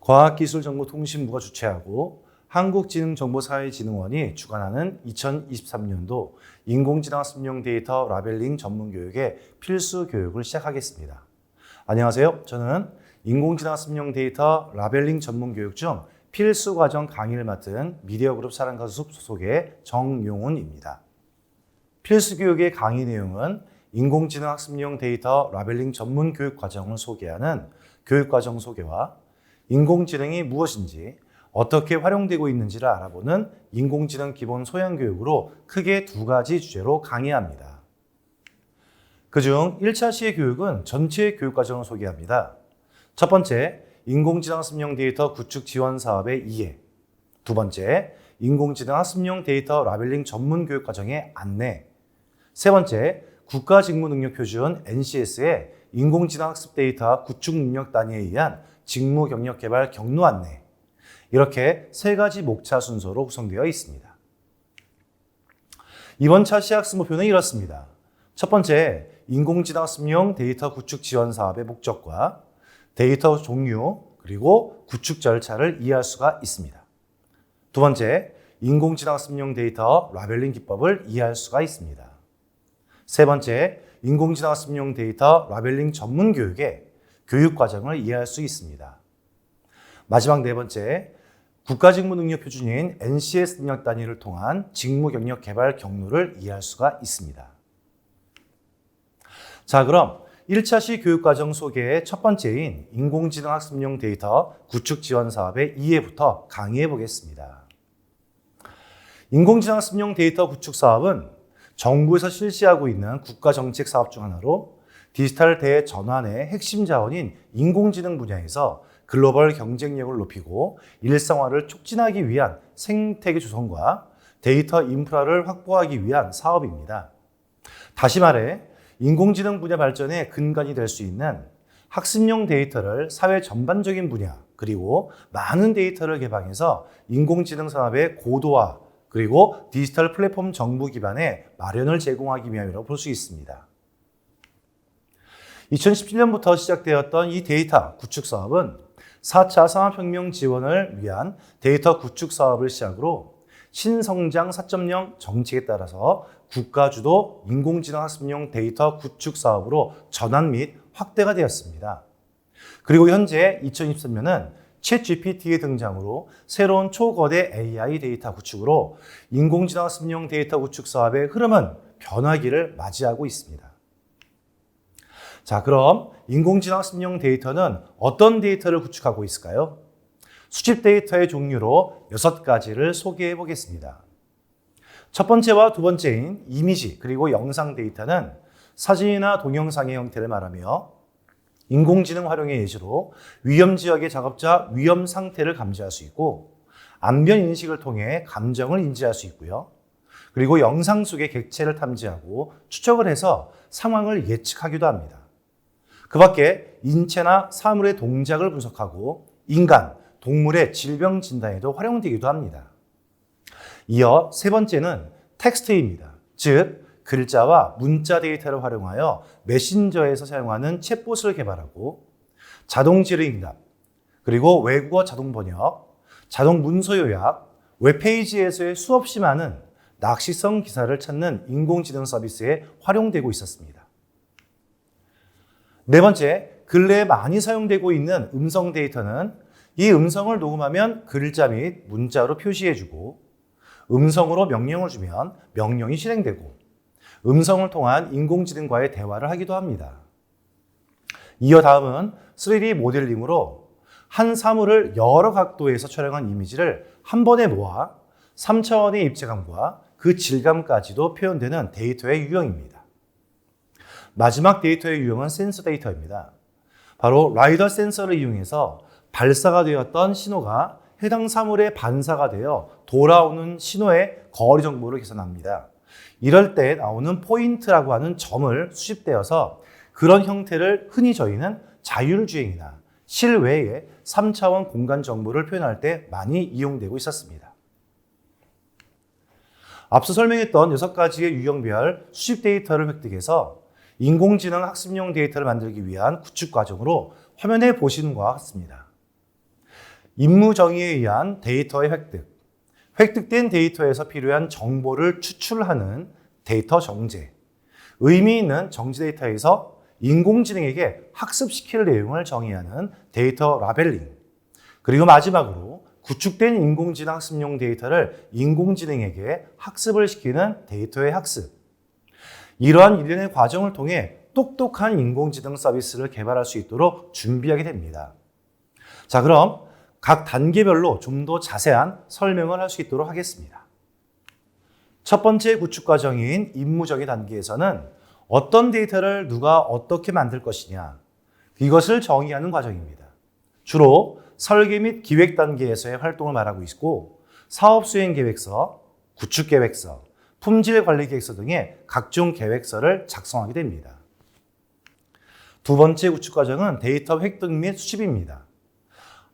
과학기술정보통신부가 주최하고 한국지능정보사회진흥원이 주관하는 2023년도 인공지능 학습용 데이터 라벨링 전문교육의 필수 교육을 시작하겠습니다. 안녕하세요. 저는 인공지능 학습용 데이터 라벨링 전문교육 중 필수 과정 강의를 맡은 미디어그룹 사랑가수 소속의 정용훈입니다. 필수 교육의 강의 내용은 인공지능 학습용 데이터 라벨링 전문 교육 과정을 소개하는 교육과정 소개와 인공지능이 무엇인지 어떻게 활용되고 있는지를 알아보는 인공지능 기본 소양 교육으로 크게 두 가지 주제로 강의합니다. 그중 1차 시의 교육은 전체 교육과정을 소개합니다. 첫 번째, 인공지능 학습용 데이터 구축 지원 사업의 이해. 두 번째, 인공지능 학습용 데이터 라벨링 전문 교육 과정의 안내. 세 번째, 국가직무능력표준 NCS의 인공지능 학습 데이터 구축 능력 단위에 의한 직무 경력 개발 경로 안내. 이렇게 세 가지 목차 순서로 구성되어 있습니다. 이번 차 시학습 목표는 이렇습니다. 첫 번째, 인공지능 학습용 데이터 구축 지원 사업의 목적과 데이터 종류 그리고 구축 절차를 이해할 수가 있습니다. 두 번째, 인공지능 학습용 데이터 라벨링 기법을 이해할 수가 있습니다. 세 번째, 인공지능 학습용 데이터 라벨링 전문 교육의 교육 과정을 이해할 수 있습니다. 마지막 네 번째, 국가직무능력표준인 NCS 능력 단위를 통한 직무 경력 개발 경로를 이해할 수가 있습니다. 자, 그럼 1차 시 교육과정 소개의 첫 번째인 인공지능 학습용 데이터 구축 지원 사업의 이해부터 강의해 보겠습니다. 인공지능 학습용 데이터 구축 사업은 정부에서 실시하고 있는 국가정책 사업 중 하나로 디지털 대전환의 핵심 자원인 인공지능 분야에서 글로벌 경쟁력을 높이고 일상화를 촉진하기 위한 생태계 조성과 데이터 인프라를 확보하기 위한 사업입니다. 다시 말해 인공지능 분야 발전의 근간이 될 수 있는 학습용 데이터를 사회 전반적인 분야 그리고 많은 데이터를 개방해서 인공지능 산업의 고도화 그리고 디지털 플랫폼 정부 기반의 마련을 제공하기 위함이라고 볼 수 있습니다. 2017년부터 시작되었던 이 데이터 구축 사업은 4차 산업혁명 지원을 위한 데이터 구축 사업을 시작으로 신성장 4.0 정책에 따라서 국가주도 인공지능 학습용 데이터 구축 사업으로 전환 및 확대가 되었습니다. 그리고 현재 2023년은 챗GPT의 등장으로 새로운 초거대 AI 데이터 구축으로 인공지능 학습용 데이터 구축 사업의 흐름은 변화기를 맞이하고 있습니다. 자, 그럼 인공지능 학습용 데이터는 어떤 데이터를 구축하고 있을까요? 수집 데이터의 종류로 6가지를 소개해 보겠습니다. 첫 번째와 두 번째인 이미지 그리고 영상 데이터는 사진이나 동영상의 형태를 말하며 인공지능 활용의 예시로 위험 지역의 작업자 위험 상태를 감지할 수 있고 안면 인식을 통해 감정을 인지할 수 있고요. 그리고 영상 속의 객체를 탐지하고 추적을 해서 상황을 예측하기도 합니다. 그 밖에 인체나 사물의 동작을 분석하고 인간, 동물의 질병 진단에도 활용되기도 합니다. 이어 세 번째는 텍스트입니다. 즉, 글자와 문자 데이터를 활용하여 메신저에서 사용하는 챗봇을 개발하고 자동 질의응답, 그리고 외국어 자동 번역, 자동 문서 요약, 웹페이지에서의 수없이 많은 낚시성 기사를 찾는 인공지능 서비스에 활용되고 있었습니다. 네 번째, 근래에 많이 사용되고 있는 음성 데이터는 이 음성을 녹음하면 글자 및 문자로 표시해주고 음성으로 명령을 주면 명령이 실행되고 음성을 통한 인공지능과의 대화를 하기도 합니다. 이어 다음은 3D 모델링으로 한 사물을 여러 각도에서 촬영한 이미지를 한 번에 모아 3차원의 입체감과 그 질감까지도 표현되는 데이터의 유형입니다. 마지막 데이터의 유형은 센서 데이터입니다. 바로 라이더 센서를 이용해서 발사가 되었던 신호가 해당 사물의 반사가 되어 돌아오는 신호의 거리 정보를 계산합니다. 이럴 때 나오는 포인트라고 하는 점을 수집되어서 그런 형태를 흔히 저희는 자율주행이나 실외의 3차원 공간 정보를 표현할 때 많이 이용되고 있었습니다. 앞서 설명했던 6가지의 유형별 수집 데이터를 획득해서 인공지능 학습용 데이터를 만들기 위한 구축 과정으로 화면에 보시는 것과 같습니다. 임무 정의에 의한 데이터의 획득, 획득된 데이터에서 필요한 정보를 추출하는 데이터 정제, 의미 있는 정지 데이터에서 인공지능에게 학습시킬 내용을 정의하는 데이터 라벨링, 그리고 마지막으로 구축된 인공지능 학습용 데이터를 인공지능에게 학습을 시키는 데이터의 학습. 이러한 일련의 과정을 통해 똑똑한 인공지능 서비스를 개발할 수 있도록 준비하게 됩니다. 자, 그럼 각 단계별로 좀 더 자세한 설명을 할 수 있도록 하겠습니다. 첫 번째 구축 과정인 임무정의 단계에서는 어떤 데이터를 누가 어떻게 만들 것이냐, 이것을 정의하는 과정입니다. 주로 설계 및 기획 단계에서의 활동을 말하고 있고, 사업 수행 계획서, 구축 계획서, 품질 관리 계획서 등의 각종 계획서를 작성하게 됩니다. 두 번째 구축 과정은 데이터 획득 및 수집입니다.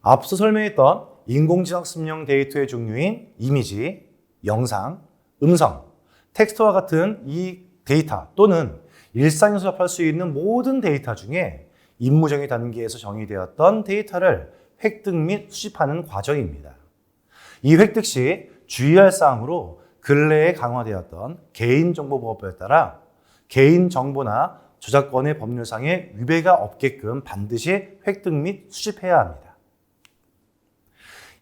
앞서 설명했던 인공지능 학습용 데이터의 종류인 이미지, 영상, 음성, 텍스트와 같은 이 데이터 또는 일상에서 접할 수 있는 모든 데이터 중에 임무정의 단계에서 정의되었던 데이터를 획득 및 수집하는 과정입니다. 이 획득 시 주의할 사항으로 근래에 강화되었던 개인정보보호법에 따라 개인정보나 저작권의 법률상의 위배가 없게끔 반드시 획득 및 수집해야 합니다.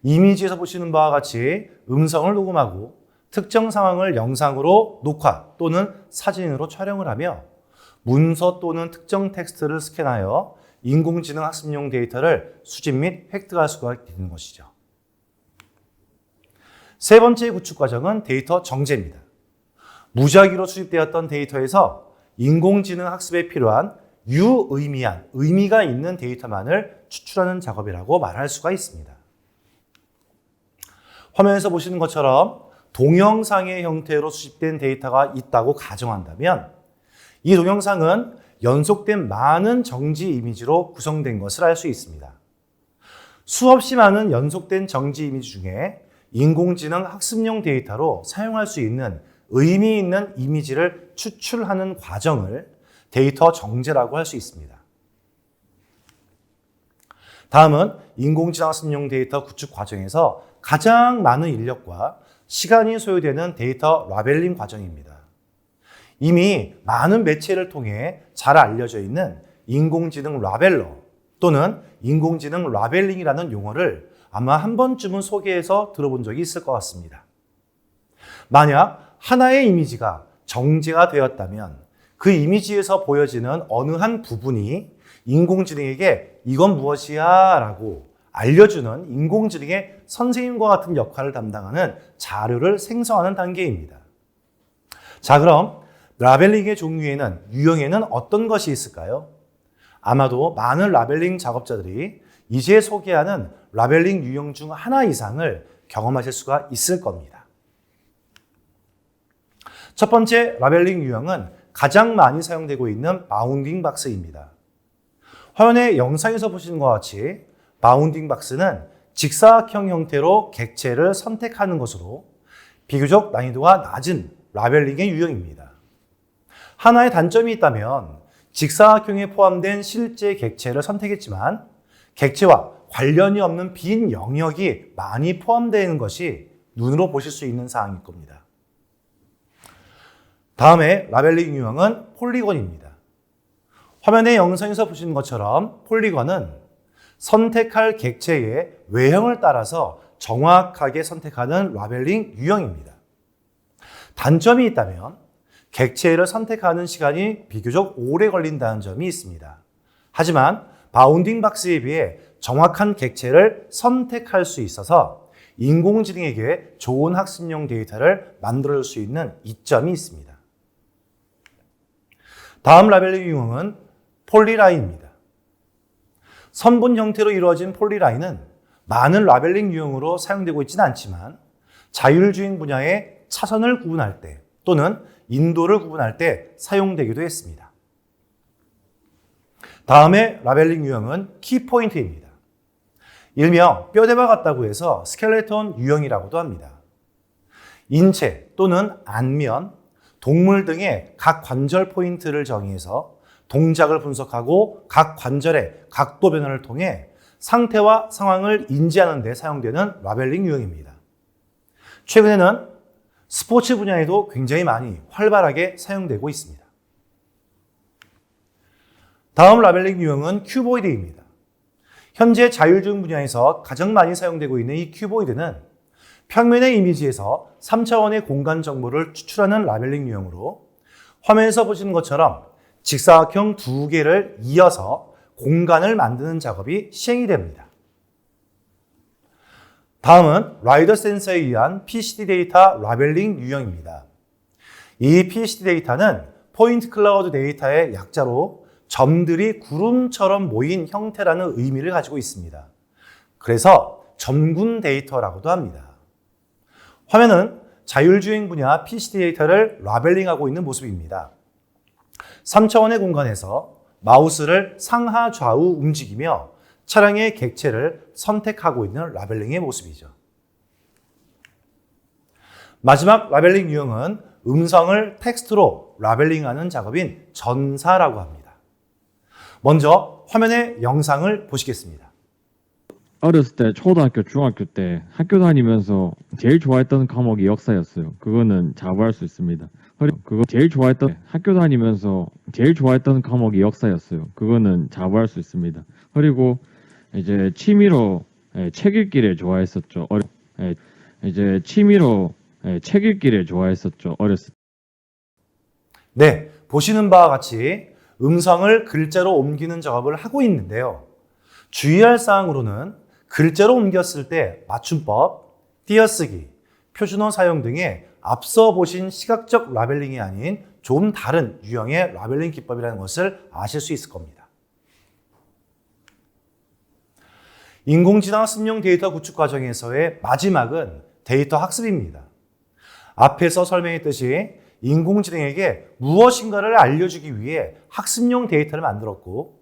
이미지에서 보시는 바와 같이 음성을 녹음하고 특정 상황을 영상으로 녹화 또는 사진으로 촬영을 하며 문서 또는 특정 텍스트를 스캔하여 인공지능 학습용 데이터를 수집 및 획득할 수가 있는 것이죠. 세 번째 구축 과정은 데이터 정제입니다. 무작위로 수집되었던 데이터에서 인공지능 학습에 필요한 유의미한, 의미가 있는 데이터만을 추출하는 작업이라고 말할 수가 있습니다. 화면에서 보시는 것처럼 동영상의 형태로 수집된 데이터가 있다고 가정한다면 이 동영상은 연속된 많은 정지 이미지로 구성된 것을 알 수 있습니다. 수없이 많은 연속된 정지 이미지 중에 인공지능 학습용 데이터로 사용할 수 있는 의미 있는 이미지를 추출하는 과정을 데이터 정제라고 할 수 있습니다. 다음은 인공지능 학습용 데이터 구축 과정에서 가장 많은 인력과 시간이 소요되는 데이터 라벨링 과정입니다. 이미 많은 매체를 통해 잘 알려져 있는 인공지능 라벨러 또는 인공지능 라벨링이라는 용어를 아마 한 번쯤은 소개해서 들어본 적이 있을 것 같습니다. 만약 하나의 이미지가 정제가 되었다면 그 이미지에서 보여지는 어느 한 부분이 인공지능에게 이건 무엇이야 라고 알려주는 인공지능의 선생님과 같은 역할을 담당하는 자료를 생성하는 단계입니다. 자, 그럼 라벨링의 종류에는, 유형에는 어떤 것이 있을까요? 아마도 많은 라벨링 작업자들이 이제 소개하는 라벨링 유형 중 하나 이상을 경험하실 수가 있을 겁니다. 첫 번째 라벨링 유형은 가장 많이 사용되고 있는 바운딩 박스입니다. 화면의 영상에서 보시는 것 같이 바운딩 박스는 직사각형 형태로 객체를 선택하는 것으로 비교적 난이도가 낮은 라벨링의 유형입니다. 하나의 단점이 있다면 직사각형에 포함된 실제 객체를 선택했지만 객체와 관련이 없는 빈 영역이 많이 포함되어 것이 눈으로 보실 수 있는 사항일 겁니다. 다음에 라벨링 유형은 폴리곤입니다. 화면의 영상에서 보시는 것처럼 폴리곤은 선택할 객체의 외형을 따라서 정확하게 선택하는 라벨링 유형입니다. 단점이 있다면 객체를 선택하는 시간이 비교적 오래 걸린다는 점이 있습니다. 하지만 바운딩 박스에 비해 정확한 객체를 선택할 수 있어서 인공지능에게 좋은 학습용 데이터를 만들어줄 수 있는 이점이 있습니다. 다음 라벨링 유형은 폴리라인입니다. 선분 형태로 이루어진 폴리라인은 많은 라벨링 유형으로 사용되고 있지는 않지만 자율주행 분야의 차선을 구분할 때 또는 인도를 구분할 때 사용되기도 했습니다. 다음에 라벨링 유형은 키포인트입니다. 일명 뼈대와 같다고 해서 스켈레톤 유형이라고도 합니다. 인체 또는 안면, 동물 등의 각 관절 포인트를 정의해서 동작을 분석하고 각 관절의 각도 변화를 통해 상태와 상황을 인지하는 데 사용되는 라벨링 유형입니다. 최근에는 스포츠 분야에도 굉장히 많이 활발하게 사용되고 있습니다. 다음 라벨링 유형은 큐보이드입니다. 현재 자율주행 분야에서 가장 많이 사용되고 있는 이 큐보이드는 평면의 이미지에서 3차원의 공간 정보를 추출하는 라벨링 유형으로 화면에서 보시는 것처럼 직사각형 두 개를 이어서 공간을 만드는 작업이 시행이 됩니다. 다음은 라이더 센서에 의한 PCD 데이터 라벨링 유형입니다. 이 PCD 데이터는 포인트 클라우드 데이터의 약자로 점들이 구름처럼 모인 형태라는 의미를 가지고 있습니다. 그래서 점군 데이터라고도 합니다. 화면은 자율주행 분야 PCD 데이터를 라벨링하고 있는 모습입니다. 3차원의 공간에서 마우스를 상하 좌우 움직이며 차량의 객체를 선택하고 있는 라벨링의 모습이죠. 마지막 라벨링 유형은 음성을 텍스트로 라벨링하는 작업인 전사라고 합니다. 먼저 화면의 영상을 보시겠습니다. 어렸을 때 초등학교, 중학교 때 학교 다니면서 제일 좋아했던 과목이 역사였어요. 그거는 자부할 수 있습니다. 그거 제일 좋아했던 학교 다니면서 제일 좋아했던 과목이 역사였어요. 그거는 자부할 수 있습니다. 그리고 이제 취미로 책 읽기를 좋아했었죠. 이제 취미로 책 읽기를 좋아했었죠. 어렸을 때. 네, 보시는 바와 같이 음성을 글자로 옮기는 작업을 하고 있는데요. 주의할 사항으로는 글자로 옮겼을 때 맞춤법, 띄어쓰기, 표준어 사용 등의 앞서 보신 시각적 라벨링이 아닌 좀 다른 유형의 라벨링 기법이라는 것을 아실 수 있을 겁니다. 인공지능 학습용 데이터 구축 과정에서의 마지막은 데이터 학습입니다. 앞에서 설명했듯이 인공지능에게 무엇인가를 알려주기 위해 학습용 데이터를 만들었고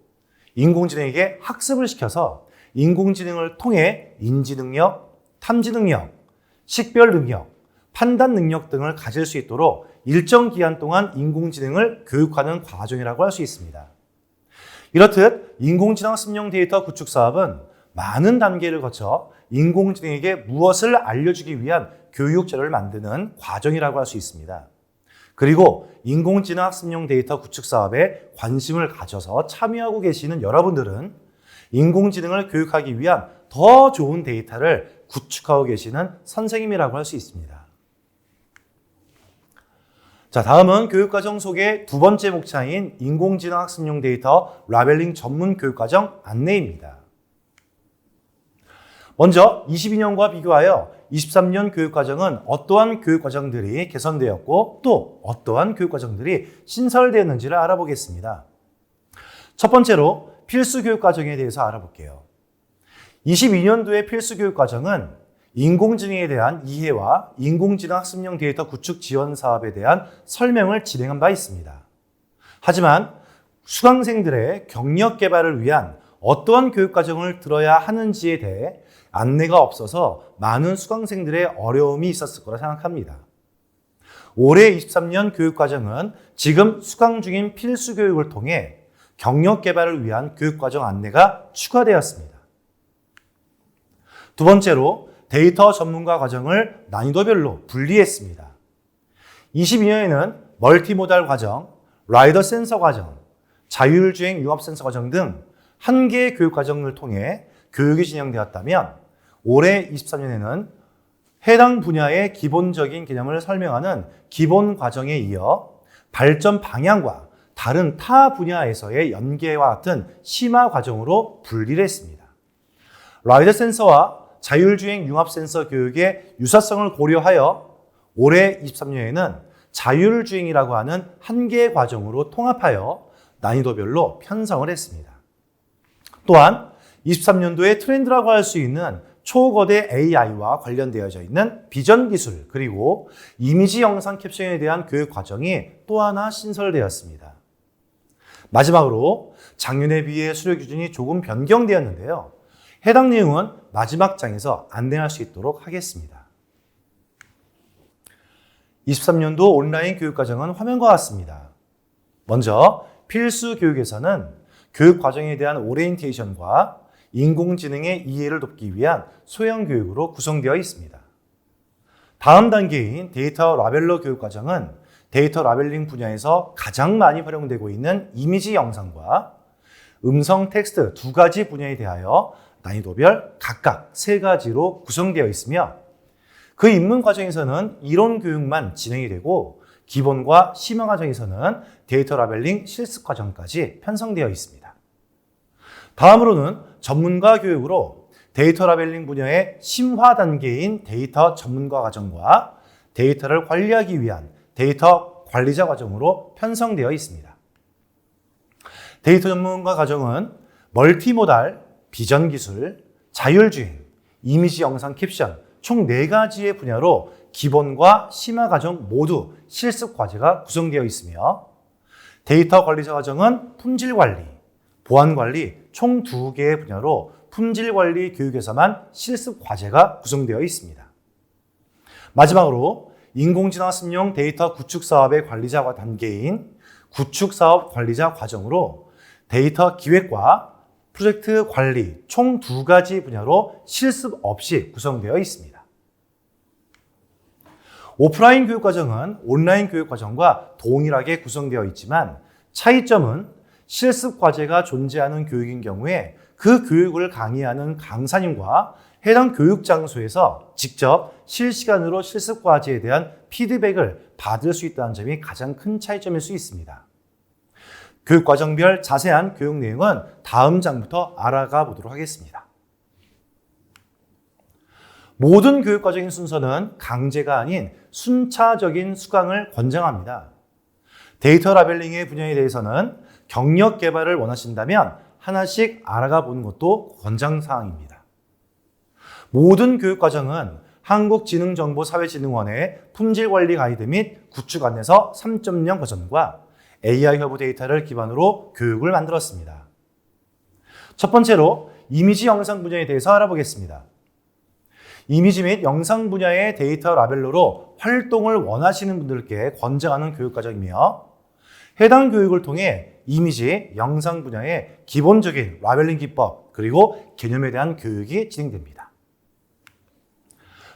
인공지능에게 학습을 시켜서 인공지능을 통해 인지능력, 탐지능력, 식별능력, 판단능력 등을 가질 수 있도록 일정 기간 동안 인공지능을 교육하는 과정이라고 할 수 있습니다. 이렇듯 인공지능 학습용 데이터 구축 사업은 많은 단계를 거쳐 인공지능에게 무엇을 알려주기 위한 교육 자료를 만드는 과정이라고 할 수 있습니다. 그리고 인공지능 학습용 데이터 구축 사업에 관심을 가져서 참여하고 계시는 여러분들은 인공지능을 교육하기 위한 더 좋은 데이터를 구축하고 계시는 선생님이라고 할 수 있습니다. 자, 다음은 교육과정 속의 두 번째 목차인 인공지능 학습용 데이터 라벨링 전문 교육과정 안내입니다. 먼저 22년과 비교하여 23년 교육과정은 어떠한 교육과정들이 개선되었고 또 어떠한 교육과정들이 신설되었는지를 알아보겠습니다. 첫 번째로 필수 교육과정에 대해서 알아볼게요. 22년도의 필수 교육과정은 인공지능에 대한 이해와 인공지능 학습용 데이터 구축 지원 사업에 대한 설명을 진행한 바 있습니다. 하지만 수강생들의 경력 개발을 위한 어떠한 교육과정을 들어야 하는지에 대해 안내가 없어서 많은 수강생들의 어려움이 있었을 거라 생각합니다. 올해 23년 교육과정은 지금 수강 중인 필수 교육을 통해 경력 개발을 위한 교육과정 안내가 추가되었습니다. 두 번째로 데이터 전문가 과정을 난이도별로 분리했습니다. 22년에는 멀티모달 과정, 라이더 센서 과정, 자율주행 융합 센서 과정 등 한 개의 교육과정을 통해 교육이 진행되었다면 올해 23년에는 해당 분야의 기본적인 개념을 설명하는 기본 과정에 이어 발전 방향과 다른 타 분야에서의 연계와 같은 심화 과정으로 분리를 했습니다. 라이더 센서와 자율주행 융합 센서 교육의 유사성을 고려하여 올해 23년에는 자율주행이라고 하는 한 개의 과정으로 통합하여 난이도별로 편성을 했습니다. 또한 23년도의 트렌드라고 할 수 있는 초거대 AI와 관련되어져 있는 비전 기술 그리고 이미지 영상 캡션에 대한 교육 과정이 또 하나 신설되었습니다. 마지막으로 작년에 비해 수료 기준이 조금 변경되었는데요. 해당 내용은 마지막 장에서 안내할 수 있도록 하겠습니다. 23년도 온라인 교육 과정은 화면과 같습니다. 먼저 필수 교육에서는 교육 과정에 대한 오리엔테이션과 인공지능의 이해를 돕기 위한 소형 교육으로 구성되어 있습니다. 다음 단계인 데이터 라벨러 교육과정은 데이터 라벨링 분야에서 가장 많이 활용되고 있는 이미지 영상과 음성 텍스트 두 가지 분야에 대하여 난이도별 각각 세 가지로 구성되어 있으며 그 입문 과정에서는 이론 교육만 진행이 되고 기본과 심화 과정에서는 데이터 라벨링 실습 과정까지 편성되어 있습니다. 다음으로는 전문가 교육으로 데이터 라벨링 분야의 심화 단계인 데이터 전문가 과정과 데이터를 관리하기 위한 데이터 관리자 과정으로 편성되어 있습니다. 데이터 전문가 과정은 멀티모달, 비전 기술, 자율주행, 이미지 영상 캡션 총 4가지의 분야로 기본과 심화 과정 모두 실습 과제가 구성되어 있으며 데이터 관리자 과정은 품질 관리, 보안 관리 총 2개의 분야로 품질 관리 교육에서만 실습 과제가 구성되어 있습니다. 마지막으로 인공지능 학습용 데이터 구축 사업의 관리자 단계인 구축 사업 관리자 과정으로 데이터 기획과 프로젝트 관리 총 2가지 분야로 실습 없이 구성되어 있습니다. 오프라인 교육 과정은 온라인 교육 과정과 동일하게 구성되어 있지만 차이점은 실습 과제가 존재하는 교육인 경우에 그 교육을 강의하는 강사님과 해당 교육 장소에서 직접 실시간으로 실습 과제에 대한 피드백을 받을 수 있다는 점이 가장 큰 차이점일 수 있습니다. 교육 과정별 자세한 교육 내용은 다음 장부터 알아가 보도록 하겠습니다. 모든 교육 과정의 순서는 강제가 아닌 순차적인 수강을 권장합니다. 데이터 라벨링의 분야에 대해서는 경력 개발을 원하신다면 하나씩 알아가 보는 것도 권장사항입니다. 모든 교육과정은 한국지능정보사회진흥원의 품질관리 가이드 및 구축 안내서 3.0 버전과 AI 허브 데이터를 기반으로 교육을 만들었습니다. 첫 번째로 이미지 영상 분야에 대해서 알아보겠습니다. 이미지 및 영상 분야의 데이터 라벨러로 활동을 원하시는 분들께 권장하는 교육과정이며 해당 교육을 통해 이미지, 영상 분야의 기본적인 라벨링 기법 그리고 개념에 대한 교육이 진행됩니다.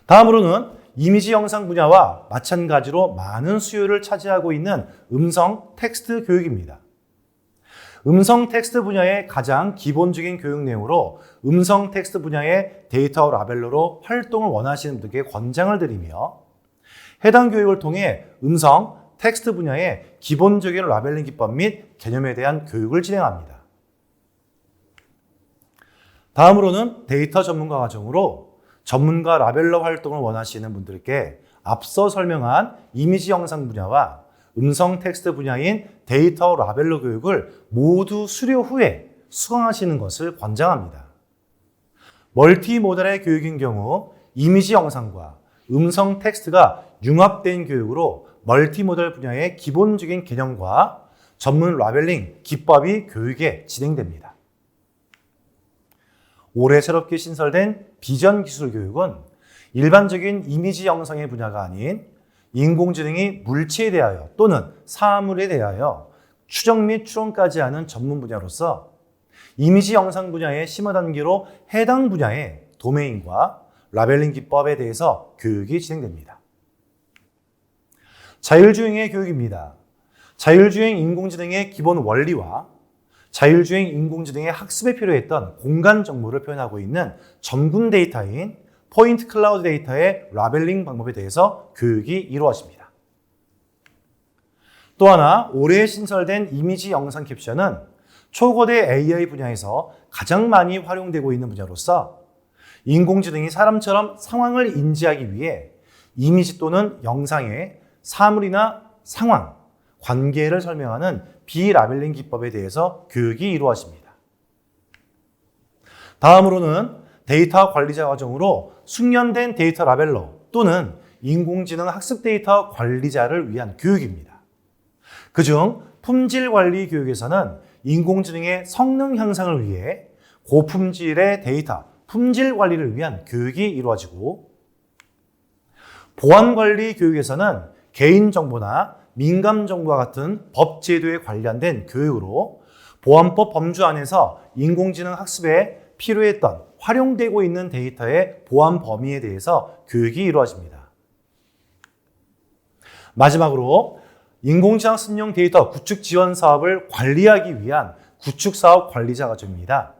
다음으로는 이미지 영상 분야와 마찬가지로 많은 수요를 차지하고 있는 음성 텍스트 교육입니다. 음성 텍스트 분야의 가장 기본적인 교육 내용으로 음성 텍스트 분야의 데이터 라벨러로 활동을 원하시는 분들께 권장을 드리며 해당 교육을 통해 음성 텍스트 분야의 기본적인 라벨링 기법 및 개념에 대한 교육을 진행합니다. 다음으로는 데이터 전문가 과정으로 전문가 라벨러 활동을 원하시는 분들께 앞서 설명한 이미지 영상 분야와 음성 텍스트 분야인 데이터 라벨러 교육을 모두 수료 후에 수강하시는 것을 권장합니다. 멀티모달의 교육인 경우 이미지 영상과 음성 텍스트가 융합된 교육으로 멀티모달 분야의 기본적인 개념과 전문 라벨링 기법이 교육에 진행됩니다. 올해 새롭게 신설된 비전 기술 교육은 일반적인 이미지 영상의 분야가 아닌 인공지능이 물체에 대하여 또는 사물에 대하여 추정 및 추론까지 하는 전문 분야로서 이미지 영상 분야의 심화 단계로 해당 분야의 도메인과 라벨링 기법에 대해서 교육이 진행됩니다. 자율주행의 교육입니다. 자율주행 인공지능의 기본 원리와 자율주행 인공지능의 학습에 필요했던 공간 정보를 표현하고 있는 전군 데이터인 포인트 클라우드 데이터의 라벨링 방법에 대해서 교육이 이루어집니다. 또 하나 올해 신설된 이미지 영상 캡션은 초거대 AI 분야에서 가장 많이 활용되고 있는 분야로서 인공지능이 사람처럼 상황을 인지하기 위해 이미지 또는 영상의 사물이나 상황, 관계를 설명하는 비라벨링 기법에 대해서 교육이 이루어집니다. 다음으로는 데이터 관리자 과정으로 숙련된 데이터 라벨러 또는 인공지능 학습 데이터 관리자를 위한 교육입니다. 그중 품질 관리 교육에서는 인공지능의 성능 향상을 위해 고품질의 데이터 품질 관리를 위한 교육이 이루어지고 보안 관리 교육에서는 개인정보나 민감정보와 같은 법 제도에 관련된 교육으로 보안법 범주 안에서 인공지능 학습의 필요했던 활용되고 있는 데이터의 보안 범위에 대해서 교육이 이루어집니다. 마지막으로 인공지능 습용 데이터 구축 지원 사업을 관리하기 위한 구축 사업 관리자 과정입니다.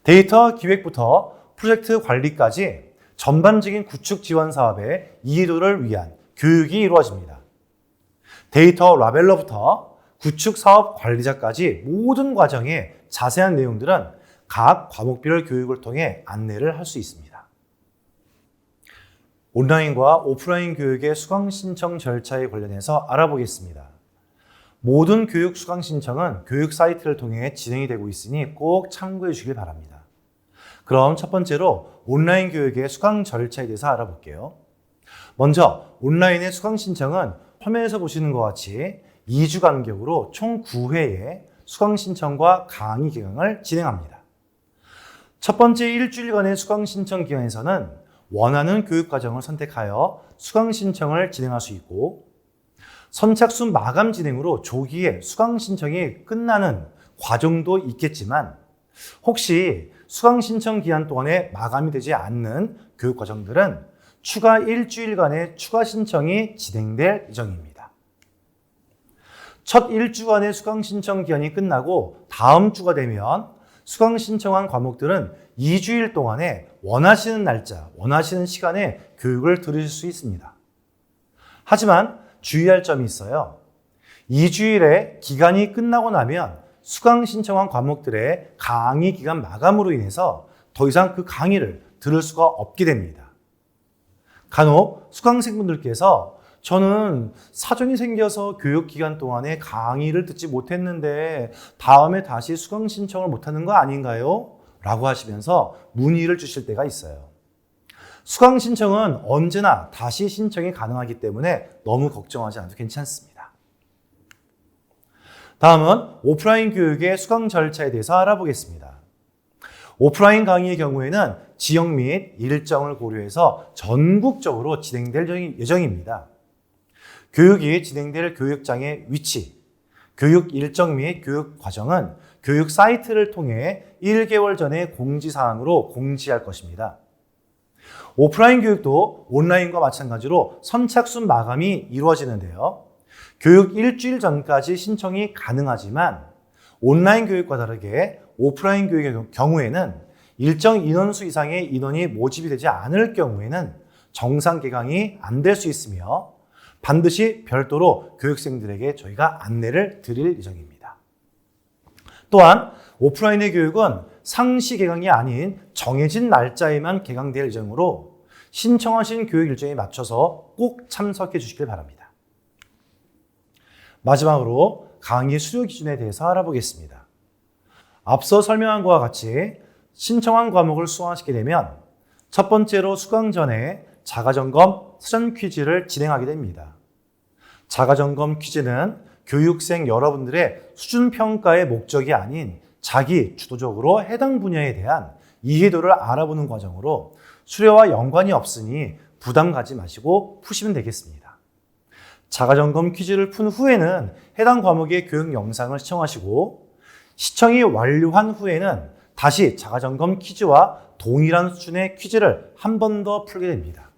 데이터 기획부터 프로젝트 관리까지 전반적인 구축 지원 사업의 이해도를 위한 교육이 이루어집니다. 데이터 라벨러부터 구축 사업 관리자까지 모든 과정의 자세한 내용들은 각 과목별 교육을 통해 안내를 할 수 있습니다. 온라인과 오프라인 교육의 수강 신청 절차에 관련해서 알아보겠습니다. 모든 교육 수강 신청은 교육 사이트를 통해 진행이 되고 있으니 꼭 참고해 주시길 바랍니다. 그럼 첫 번째로 온라인 교육의 수강 절차에 대해서 알아볼게요. 먼저 온라인의 수강 신청은 화면에서 보시는 것 같이 2주 간격으로 총 9회의 수강 신청과 강의 기간을 진행합니다. 첫 번째 일주일간의 수강 신청 기간에서는 원하는 교육 과정을 선택하여 수강 신청을 진행할 수 있고, 선착순 마감 진행으로 조기에 수강 신청이 끝나는 과정도 있겠지만, 혹시 수강 신청 기간 동안에 마감이 되지 않는 교육 과정들은 추가 일주일간의 추가 신청이 진행될 예정입니다. 첫 일주간의 수강 신청 기간이 끝나고 다음 주가 되면 수강 신청한 과목들은 2주일 동안에 원하시는 날짜, 원하시는 시간에 교육을 들으실 수 있습니다. 하지만 주의할 점이 있어요. 2주일의 기간이 끝나고 나면 수강 신청한 과목들의 강의 기간 마감으로 인해서 더 이상 그 강의를 들을 수가 없게 됩니다. 간혹 수강생분들께서 저는 사정이 생겨서 교육 기간 동안에 강의를 듣지 못했는데 다음에 다시 수강 신청을 못하는 거 아닌가요? 라고 하시면서 문의를 주실 때가 있어요. 수강 신청은 언제나 다시 신청이 가능하기 때문에 너무 걱정하지 않아도 괜찮습니다. 다음은 오프라인 교육의 수강 절차에 대해서 알아보겠습니다. 오프라인 강의의 경우에는 지역 및 일정을 고려해서 전국적으로 진행될 예정입니다. 교육이 진행될 교육장의 위치, 교육 일정 및 교육 과정은 교육 사이트를 통해 1개월 전에 공지사항으로 공지할 것입니다. 오프라인 교육도 온라인과 마찬가지로 선착순 마감이 이루어지는데요. 교육 일주일 전까지 신청이 가능하지만 온라인 교육과 다르게 오프라인 교육의 경우에는 일정 인원수 이상의 인원이 모집이 되지 않을 경우에는 정상 개강이 안 될 수 있으며 반드시 별도로 교육생들에게 저희가 안내를 드릴 예정입니다. 또한 오프라인의 교육은 상시 개강이 아닌 정해진 날짜에만 개강될 예정으로 신청하신 교육 일정에 맞춰서 꼭 참석해 주시길 바랍니다. 마지막으로 강의 수료 기준에 대해서 알아보겠습니다. 앞서 설명한 것과 같이 신청한 과목을 수강하시게 되면 첫 번째로 수강 전에 자가점검 사전 퀴즈를 진행하게 됩니다. 자가점검 퀴즈는 교육생 여러분들의 수준평가의 목적이 아닌 자기 주도적으로 해당 분야에 대한 이해도를 알아보는 과정으로 수료와 연관이 없으니 부담 가지 마시고 푸시면 되겠습니다. 자가점검 퀴즈를 푼 후에는 해당 과목의 교육 영상을 시청하시고 시청이 완료한 후에는 다시 자가점검 퀴즈와 동일한 수준의 퀴즈를 한 번 더 풀게 됩니다.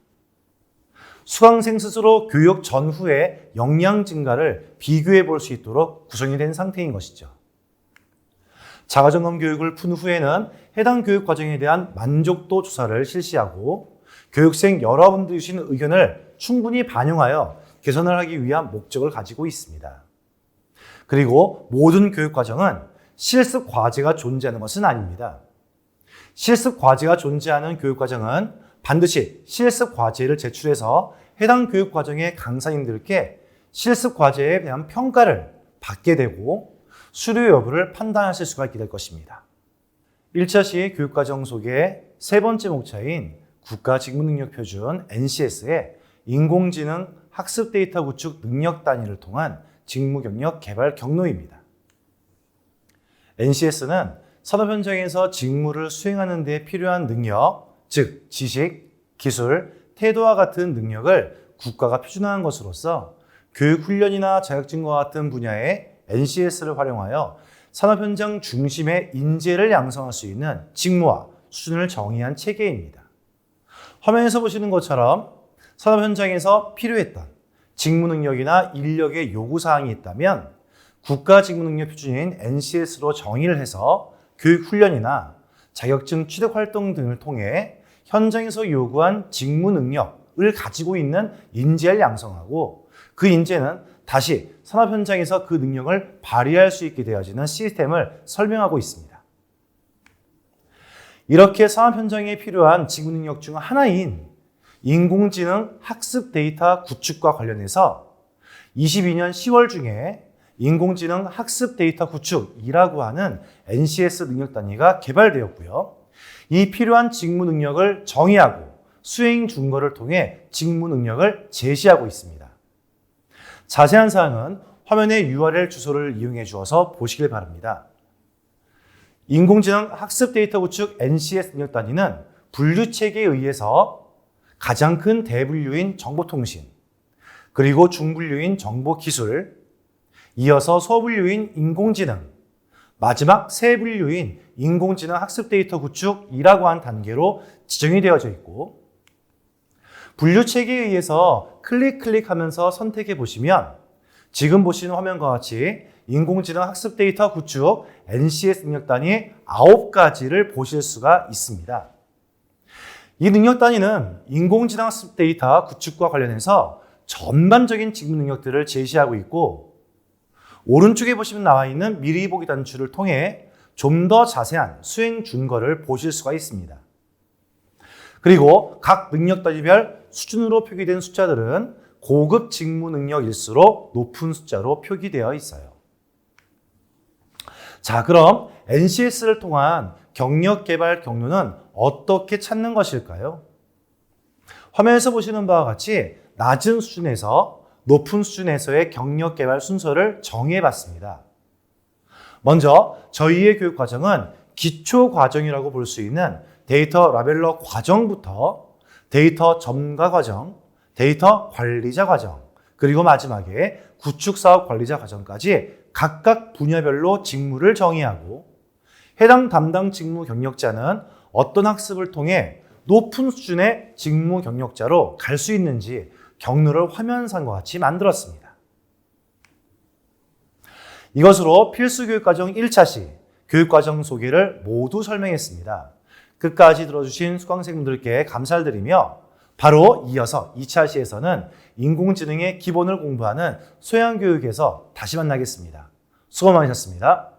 수강생 스스로 교육 전후의 역량 증가를 비교해 볼 수 있도록 구성이 된 상태인 것이죠. 자가점검 교육을 푼 후에는 해당 교육 과정에 대한 만족도 조사를 실시하고 교육생 여러분들이 주신 의견을 충분히 반영하여 개선을 하기 위한 목적을 가지고 있습니다. 그리고 모든 교육 과정은 실습 과제가 존재하는 것은 아닙니다. 실습 과제가 존재하는 교육 과정은 반드시 실습 과제를 제출해서 해당 교육 과정의 강사님들께 실습 과제에 대한 평가를 받게 되고 수료 여부를 판단하실 수가 있게 될 것입니다. 1차 시 교육과정 속의 세 번째 목차인 국가직무능력표준 NCS의 인공지능 학습 데이터 구축 능력 단위를 통한 직무 경력 개발 경로입니다. NCS는 산업 현장에서 직무를 수행하는 데 필요한 능력, 즉 지식, 기술, 태도와 같은 능력을 국가가 표준화한 것으로서 교육 훈련이나 자격증과 같은 분야의 NCS를 활용하여 산업 현장 중심의 인재를 양성할 수 있는 직무와 수준을 정의한 체계입니다. 화면에서 보시는 것처럼 산업 현장에서 필요했던 직무 능력이나 인력의 요구 사항이 있다면 국가 직무 능력 표준인 NCS로 정의를 해서 교육 훈련이나 자격증 취득 활동 등을 통해 현장에서 요구한 직무 능력을 가지고 있는 인재를 양성하고 그 인재는 다시 산업 현장에서 그 능력을 발휘할 수 있게 되어지는 시스템을 설명하고 있습니다. 이렇게 산업 현장에 필요한 직무 능력 중 하나인 인공지능 학습 데이터 구축과 관련해서 22년 10월 중에 인공지능 학습 데이터 구축이라고 하는 NCS 능력 단위가 개발되었고요. 이 필요한 직무 능력을 정의하고 수행 준거를 통해 직무 능력을 제시하고 있습니다. 자세한 사항은 화면의 URL 주소를 이용해 주어서 보시길 바랍니다. 인공지능 학습 데이터 구축 NCS 능력 단위는 분류 체계에 의해서 가장 큰 대분류인 정보통신, 그리고 중분류인 정보기술, 이어서 소분류인 인공지능, 마지막 세분류인 인공지능 학습 데이터 구축이라고 한 단계로 지정이 되어져 있고, 분류 체계에 의해서 클릭하면서 선택해 보시면 지금 보시는 화면과 같이 인공지능 학습 데이터 구축 NCS 능력 단위 9가지를 보실 수가 있습니다. 이 능력 단위는 인공지능 학습 데이터 구축과 관련해서 전반적인 직무 능력들을 제시하고 있고, 오른쪽에 보시면 나와 있는 미리 보기 단추를 통해 좀 더 자세한 수행 준거를 보실 수가 있습니다. 그리고 각 능력 단위별 수준으로 표기된 숫자들은 고급 직무 능력일수록 높은 숫자로 표기되어 있어요. 자, 그럼 NCS를 통한 경력 개발 경로는 어떻게 찾는 것일까요? 화면에서 보시는 바와 같이 낮은 수준에서 높은 수준에서의 경력 개발 순서를 정해 봤습니다. 먼저 저희의 교육 과정은 기초 과정이라고 볼 수 있는 데이터 라벨러 과정부터 데이터 점가 과정, 데이터 관리자 과정, 그리고 마지막에 구축사업 관리자 과정까지 각각 분야별로 직무를 정의하고 해당 담당 직무 경력자는 어떤 학습을 통해 높은 수준의 직무 경력자로 갈 수 있는지 경로를 화면상과 같이 만들었습니다. 이것으로 필수 교육과정 1차 시 교육과정 소개를 모두 설명했습니다. 끝까지 들어주신 수강생분들께 감사를 드리며 바로 이어서 2차 시에서는 인공지능의 기본을 공부하는 소양교육에서 다시 만나겠습니다. 수고 많으셨습니다.